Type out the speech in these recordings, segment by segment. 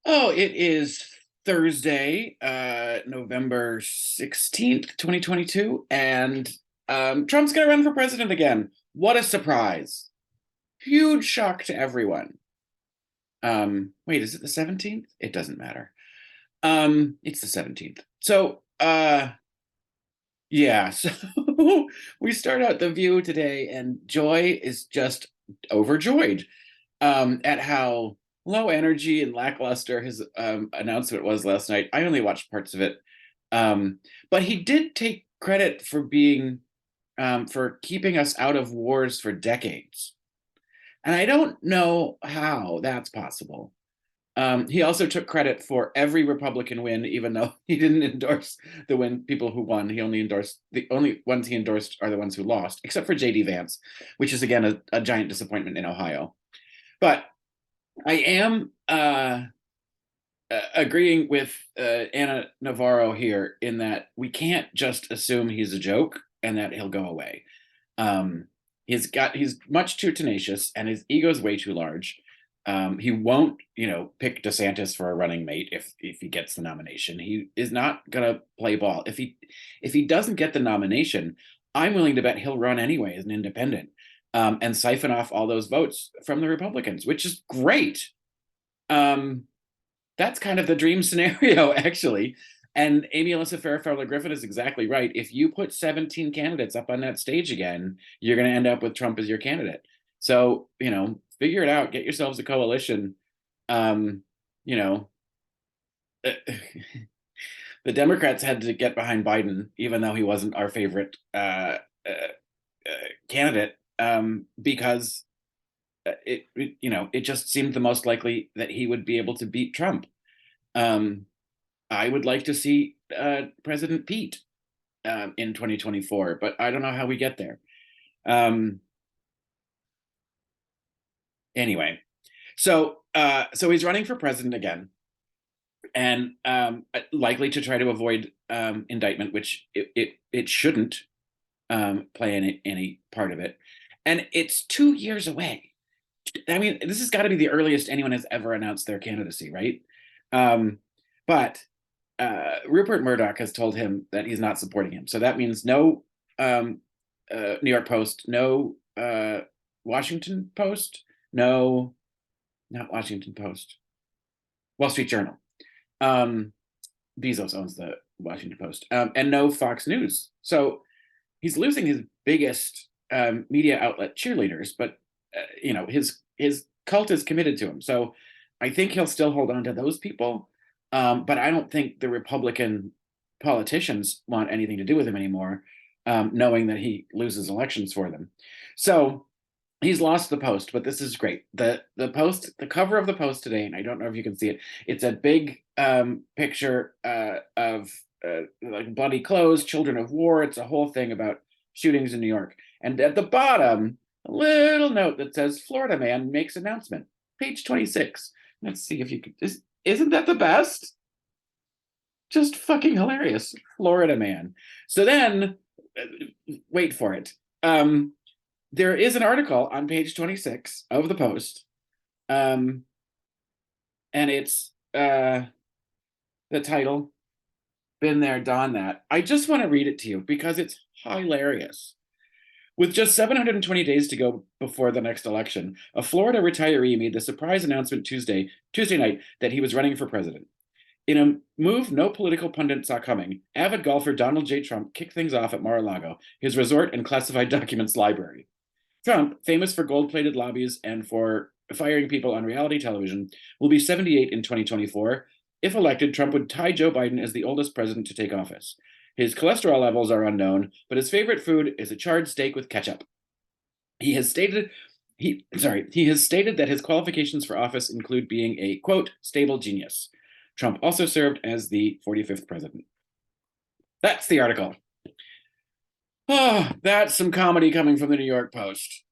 Oh, it is Thursday, November 16th, 2022, and Trump's gonna run for president again. What a surprise. Huge shock to everyone. Wait, is it the 17th? It doesn't matter. It's the 17th. Yeah, so we start out the view today, and Joy is just overjoyed at how low energy and lackluster his announcement was last night. I only watched parts of it, um, but he did take credit for being for keeping us out of wars for decades, and I don't know how that's possible. He also took credit for every Republican win, even though he didn't endorse the win people who won. He only endorsed the only ones he endorsed are the ones who lost, except for JD Vance, which is again a giant disappointment in Ohio. But I am agreeing with Anna Navarro here in that we can't just assume he's a joke and that he'll go away. Um, he's much too tenacious and his ego's way too large. He won't, pick DeSantis for a running mate if he gets the nomination. He is not gonna play ball. If he doesn't get the nomination, I'm willing to bet he'll run anyway as an independent and siphon off all those votes from the Republicans, which is great. Um, that's kind of the dream scenario, actually. And Amy Alyssa Farrah Griffin is exactly right. If you put 17 candidates up on that stage again, you're going to end up with Trump as your candidate. So, figure it out. Get yourselves a coalition. Um, you know, the Democrats had to get behind Biden, even though he wasn't our favorite candidate, because it just seemed the most likely that he would be able to beat Trump. Um, I would like to see President Pete in 2024, but I don't know how we get there. Um, anyway, so he's running for president again, and likely to try to avoid indictment, which it shouldn't play any part of it. And it's 2 years away. I mean, this has got to be the earliest anyone has ever announced their candidacy, right? But Rupert Murdoch has told him that he's not supporting him. So that means no New York Post, no Washington Post, no, not Washington Post, Wall Street Journal. Bezos owns the Washington Post, and no Fox News. So he's losing his biggest media outlet cheerleaders, but his cult is committed to him. So I think he'll still hold on to those people. But I don't think the Republican politicians want anything to do with him anymore, knowing that he loses elections for them. So he's lost the Post, but this is great. The Post, the cover of the Post today, and I don't know if you can see it. It's a big picture of like bloody clothes, children of war. It's a whole thing about shootings in New York, and at the bottom, a little note that says "Florida man makes announcement." Page 26. Let's see if you could. Isn't that the best? Just fucking hilarious. Florida man. So then, wait for it. There is an article on page 26 of the Post. And it's the title, Been There, Done That. I just want to read it to you because it's hilarious. With just 720 days to go before the next election, a Florida retiree made the surprise announcement Tuesday night that he was running for president. In a move no political pundit saw coming, avid golfer Donald J. Trump kicked things off at Mar-a-Lago, his resort and classified documents library. Trump, famous for gold-plated lobbies and for firing people on reality television, will be 78 in 2024. If elected, Trump would tie Joe Biden as the oldest president to take office. His cholesterol levels are unknown, but his favorite food is a charred steak with ketchup. He has stated that his qualifications for office include being a, quote, stable genius. Trump also served as the 45th president. That's the article. Oh, that's some comedy coming from the New York Post.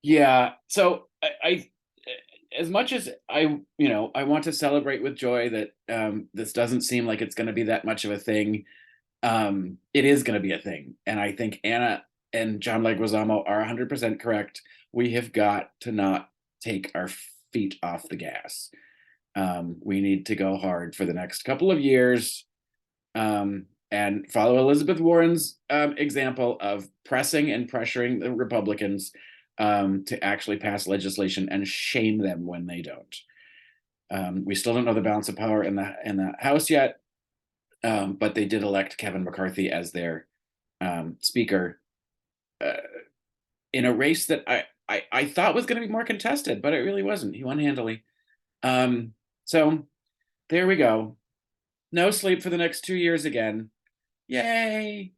Yeah, so I as much as I want to celebrate with joy that this doesn't seem like it's going to be that much of a thing. It is going to be a thing, and I think Anna and John Leguizamo are 100% correct. We have got to not take our feet off the gas. We need to go hard for the next couple of years, and follow Elizabeth Warren's example of pressing and pressuring the Republicans to actually pass legislation and shame them when they don't. We still don't know the balance of power in the House yet, but they did elect Kevin McCarthy as their speaker uh, in a race that I thought was going to be more contested, but it really wasn't. He won handily. So there we go. No sleep for the next 2 years again. Yay!